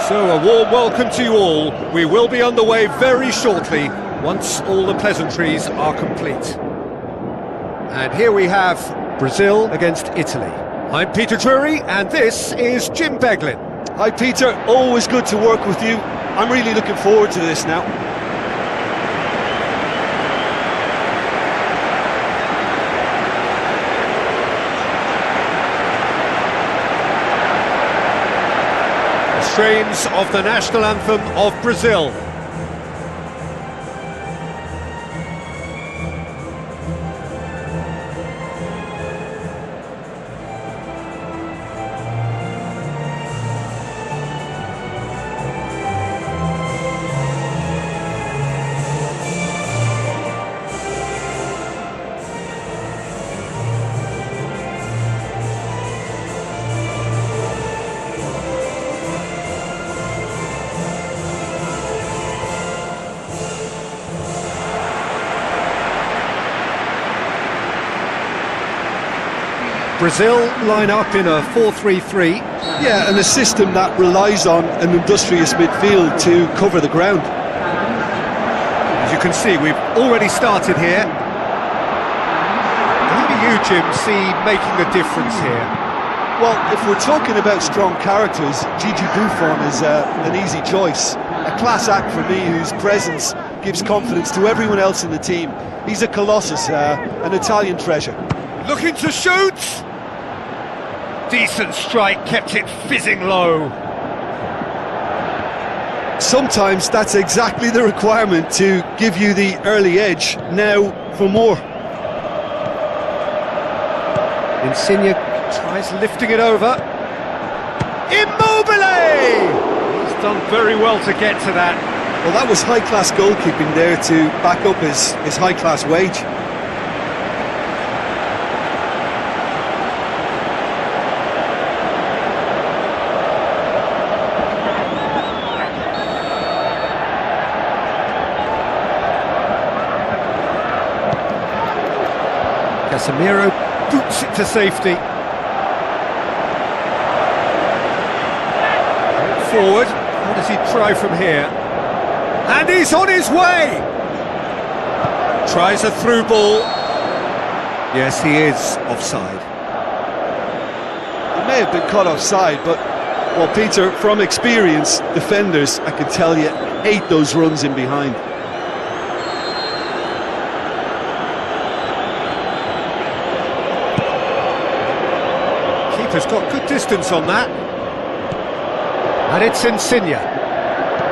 So a warm welcome to you all. We will be underway very shortly, once all the pleasantries are complete. And here we have Brazil against Italy. I'm Peter Drury, and this is Jim Beglin. Hi Peter, always good to work with you. I'm really looking forward to this now. Strains of the national anthem of Brazil. Brazil line up in a 4-3-3. Yeah, and a system that relies on an industrious midfield to cover the ground. As you can see, we've already started here. Who do you, Jim, see making the difference here? Well, if we're talking about strong characters, Gigi Buffon is an easy choice. A class act for me whose presence gives confidence to everyone else in the team. He's a colossus, an Italian treasure. Looking to shoot! Decent strike, kept it fizzing low. Sometimes that's exactly the requirement to give you the early edge. Now for more. Insigne tries lifting it over. Immobile! He's done very well to get to that. Well, that was high-class goalkeeping there to back up his high-class wage. Casemiro boots it to safety. Forward, what does he try from here? And he's on his way! Tries a through ball. Yes, he is offside. He may have been caught offside, but, well, Peter, from experience, defenders, I can tell you, hate those runs in behind. Keeper's got good distance on that. And it's Insigne.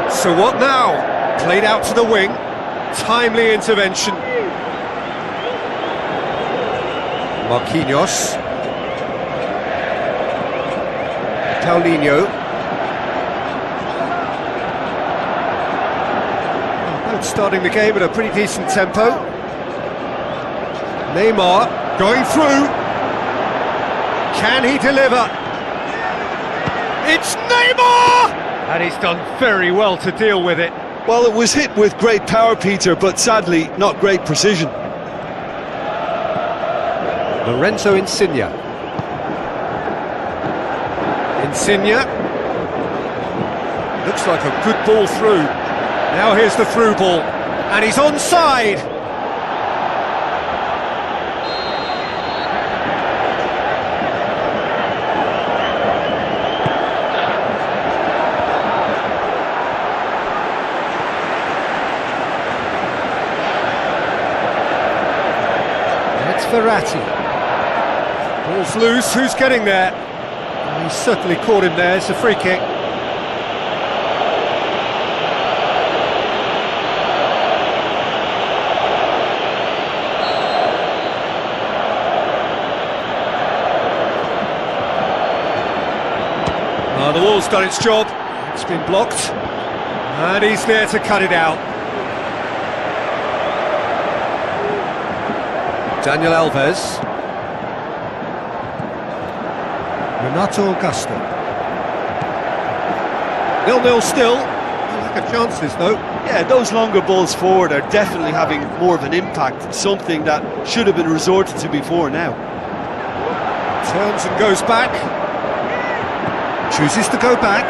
So what now? Played out to the wing. Timely intervention. Marquinhos. Paulinho. Both starting the game at a pretty decent tempo. Neymar going through. Can he deliver? It's Neymar! And he's done very well to deal with it. Well, it was hit with great power, Peter, but sadly, not great precision. Lorenzo Insigne. Insigne. Looks like a good ball through. Now here's the through ball. And he's onside! Verratti. Ball's loose, who's getting there? Oh, he's certainly caught him there, it's a free kick. The wall's done its job, it's been blocked, and he's there to cut it out. Daniel Alves. Renato Augusto. 0-0 still. Lack of chances though. Yeah, those longer balls forward are definitely having more of an impact. Something that should have been resorted to before now. Turns and goes back. Chooses to go back.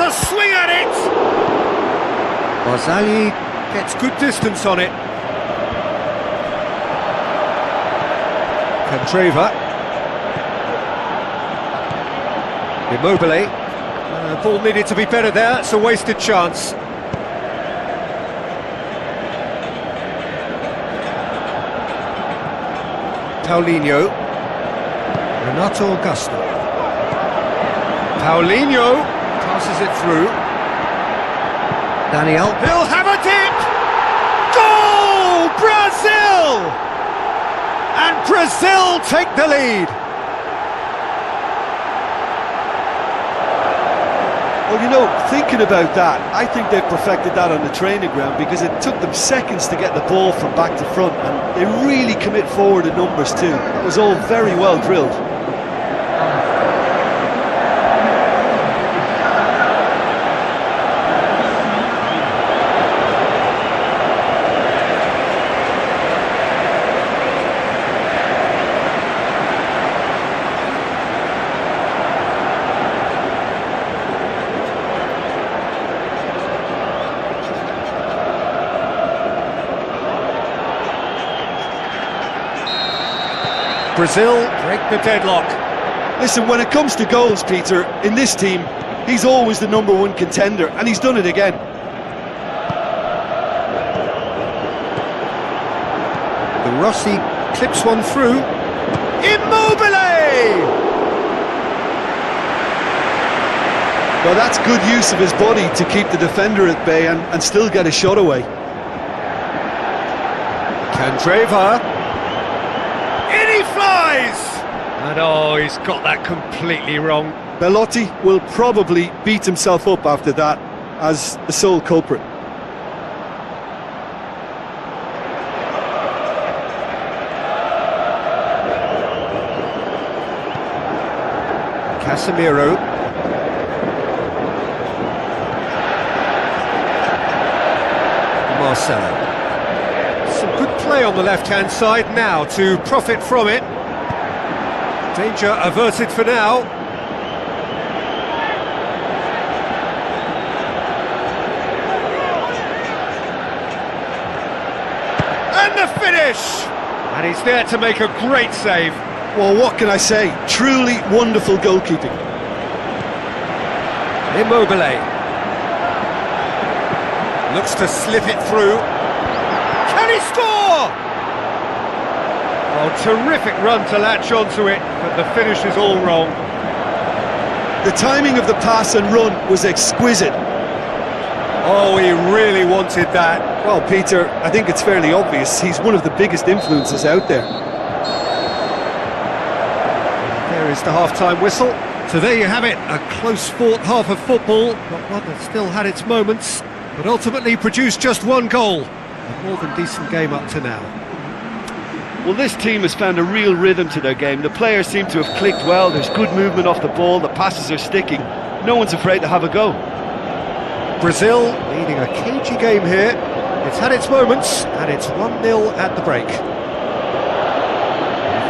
a swing at it! Barzagli gets good distance on it. Candreva. Immobile. Ball needed to be better there, it's a wasted chance. Paulinho. Renato Augusto. Paulinho passes it through. Daniel. He'll have a dip! Goal! Brazil! And Brazil take the lead. Well, you know, thinking about that, I think they've perfected that on the training ground because it took them seconds to get the ball from back to front, and they really commit forward in numbers too. It was all very well drilled. Brazil break the deadlock. Listen, when it comes to goals, Peter, in this team, he's always the #1 contender, and he's done it again. The Rossi clips one through. Immobile! Well, that's good use of his body to keep the defender at bay and still get a shot away. Candreva. In he flies! And oh, he's got that completely wrong. Belotti will probably beat himself up after that as the sole culprit. Casemiro. Marcelo. Some good play on the left-hand side now to profit from it. Danger averted for now. And the finish! And he's there to make a great save. Well, what can I say? Truly wonderful goalkeeping. Immobile. Looks to slip it through. Can he score? Oh, terrific run to latch onto it, but the finish is all wrong. The timing of the pass and run was exquisite. Oh, he really wanted that. Well, Peter, I think it's fairly obvious he's one of the biggest influences out there. There is the half-time whistle. So there you have it, a close-fought half of football, but one that still had its moments, but ultimately produced just one goal. A more than decent game up to now. Well, this team has found a real rhythm to their game. The players seem to have clicked well, there's good movement off the ball, the passes are sticking. No one's afraid to have a go. Brazil leading a cagey game here. It's had its moments, and it's 1-0 at the break. If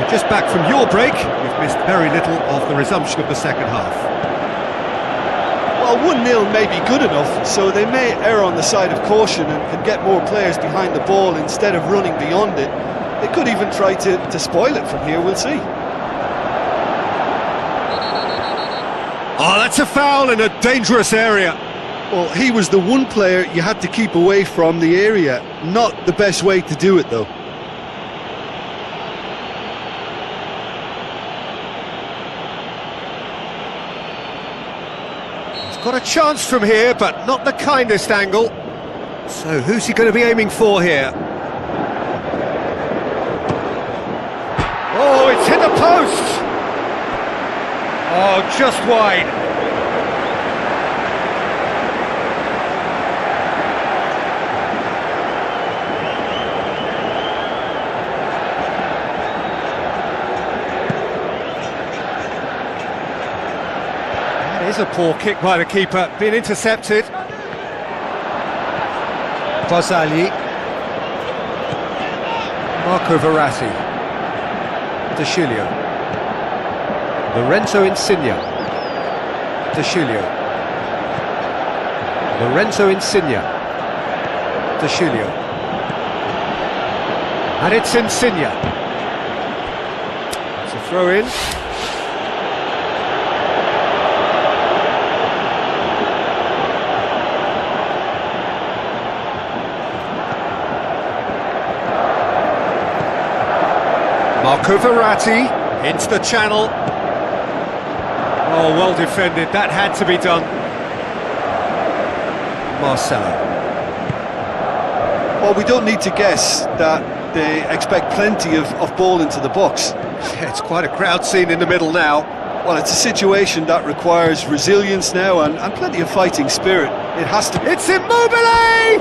you're just back from your break, you've missed very little of the resumption of the second half. Well, 1-0 may be good enough, so they may err on the side of caution and get more players behind the ball instead of running beyond it. They could even try to spoil it from here, we'll see. Oh, that's a foul in a dangerous area. Well, he was the one player you had to keep away from the area. Not the best way to do it, though. He's got a chance from here, but not the kindest angle. So who's he going to be aiming for here? Oh, it's hit the post! Oh, just wide. That is a poor kick by the keeper, being intercepted. Barzagli. Marco Verratti. De Chilio. Lorenzo Insigne. De Chilio. Lorenzo Insigne. De Julio. And it's Insigne. It's a throw in. Marco Verratti into the channel. Oh, well defended. That had to be done. Marcelo. Well, we don't need to guess that they expect plenty of ball into the box. Yeah, it's quite a crowd scene in the middle now. Well, it's a situation that requires resilience now and plenty of fighting spirit. It has to... It's Immobile!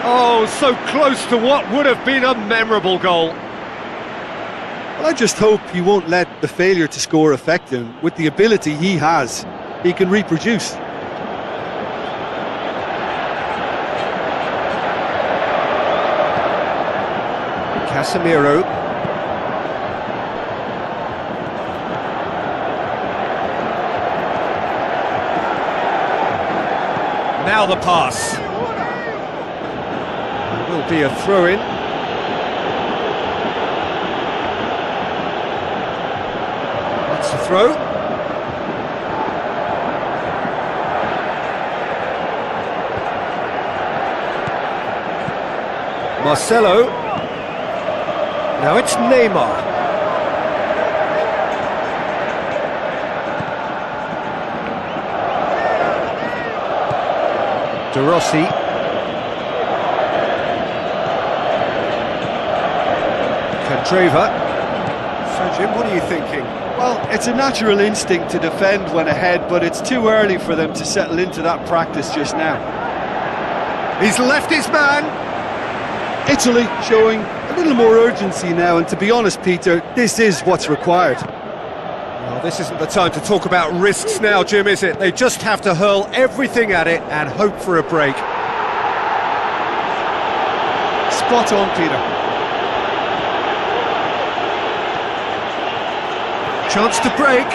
Oh, so close to what would have been a memorable goal. Well, I just hope he won't let the failure to score affect him. With the ability he has, he can reproduce. Casemiro. Now the pass. It will be a throw-in. That's the throw. Marcelo. Now it's Neymar. De Rossi. Candreva. So Jim, what are you thinking? Well, it's a natural instinct to defend when ahead, but it's too early for them to settle into that practice just now. He's left his man. Italy showing a little more urgency now, and to be honest, Peter, this is what's required. Well, this isn't the time to talk about risks now, Jim, is it? They just have to hurl everything at it and hope for a break. Spot on, Peter. Chance to break.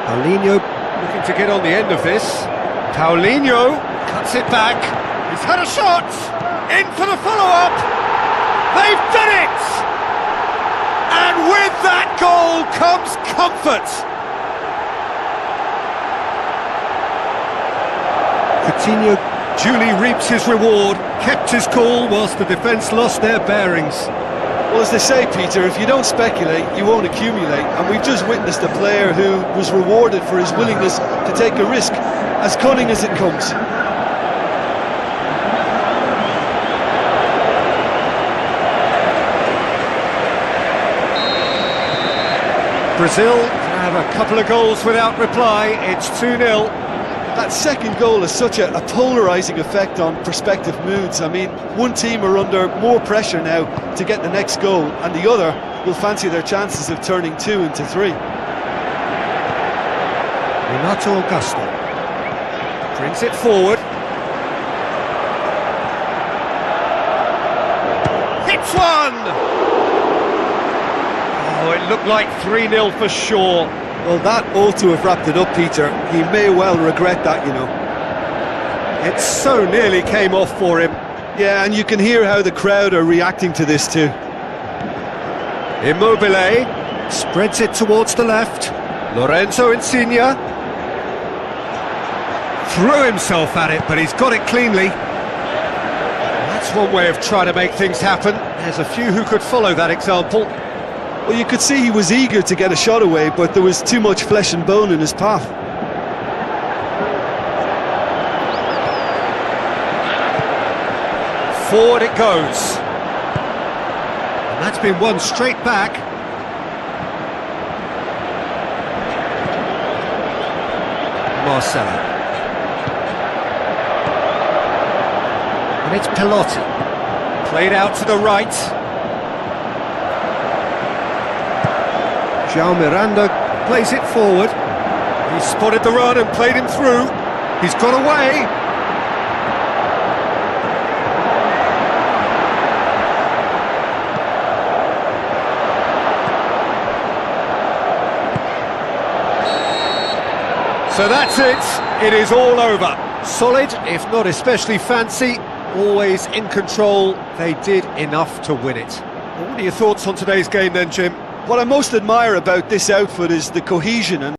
Paulinho looking to get on the end of this. Paulinho cuts it back. He's had a shot. In for the follow-up. They've done it! And with that goal comes comfort. Coutinho duly reaps his reward. Kept his cool whilst the defence lost their bearings. Well, as they say, Peter, if you don't speculate, you won't accumulate. And we've just witnessed a player who was rewarded for his willingness to take a risk, as cunning as it comes. Brazil have a couple of goals without reply. It's 2-0. That second goal has such a polarising effect on prospective moods. I mean, one team are under more pressure now to get the next goal, and the other will fancy their chances of turning 2 into 3. Renato Augusto brings it forward. Hits one! Oh, it looked like 3-0 for sure. Well, that ought to have wrapped it up, Peter. He may well regret that, you know. It so nearly came off for him. Yeah, and you can hear how the crowd are reacting to this too. Immobile spreads it towards the left. Lorenzo Insigne threw himself at it, but he's got it cleanly. That's one way of trying to make things happen. There's a few who could follow that example. Well, you could see he was eager to get a shot away, but there was too much flesh and bone in his path. Forward it goes. And that's been won straight back. Marcelo. And it's Pelotti. Played out to the right. João Miranda plays it forward. He spotted the run and played him through. He's got away. So that's it. It is all over. Solid, if not especially fancy, always in control. They did enough to win it. Well, what are your thoughts on today's game then, Jim? What I most admire about this outfit is the cohesion and